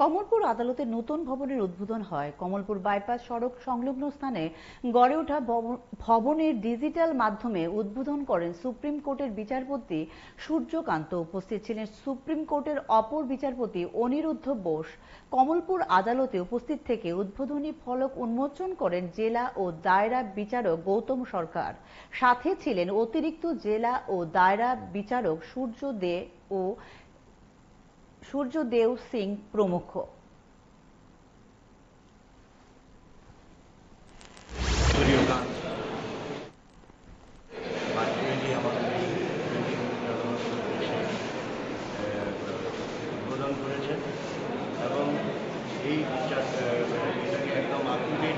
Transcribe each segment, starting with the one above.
কমলপুর আদালতের নতুন ভবনের উদ্বোধন হয়। কমলপুর বাইপাস সড়ক সংলগ্ন স্থানে গড়ে ওঠা ভবনের ডিজিটাল মাধ্যমে উদ্বোধন করেন সুপ্রিম কোর্টের বিচারপতি সূর্যকান্ত। উপস্থিত ছিলেন সুপ্রিম কোর্টের অপর বিচারপতি অনিরুদ্ধ বোস। কমলপুর আদালতে উপস্থিত থেকে উদ্বোধনী ফলক উন্মোচন করেন জেলা ও দায়রা বিচারক গৌতম সরকার। সাথে ছিলেন অতিরিক্ত জেলা ও দায়রা বিচারক সূর্যদেব সিং প্রমুখ। উদ্বোধন করেছেন এবং এটাকে একদম আধুনিক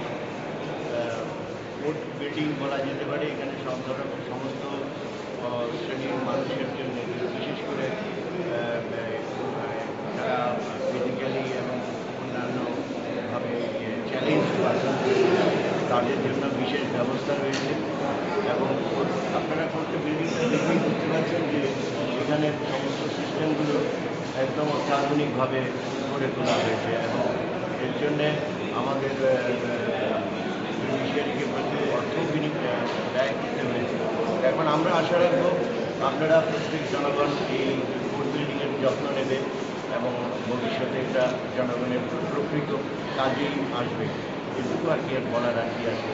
কোর্ট বিল্ডিং বলা যেতে পারে। এখানে সব ধরনের সমস্ত শ্রেণীর মানুষের জন্য, বিশেষ করে যারা ফিজিক্যালি এবং অন্যান্যভাবে চ্যালেঞ্জ তাদের জন্য বিশেষ ব্যবস্থা রয়েছে। এবং আপনারা কোর্টের বিল্ডিংটা দেখেই বুঝতে পারছেন যে এখানে সমস্ত সিস্টেমগুলো একদম অত্যাধুনিকভাবে গড়ে তোলা হয়েছে এবং এর জন্যে আমাদের জুডিশিয়ারিকে প্রচুর অর্থ ব্যয় করতে হয়েছে। এখন আমরা আশা রাখবো আপনারা প্রত্যেক জনগণ এই কোর্ট বিল্ডিংয়ের যত্ন নেবে এবং ভবিষ্যতে এটা জনগণের প্রকৃত কাজেই আসবে। এটুকু আর কি বলার আর কি আছে।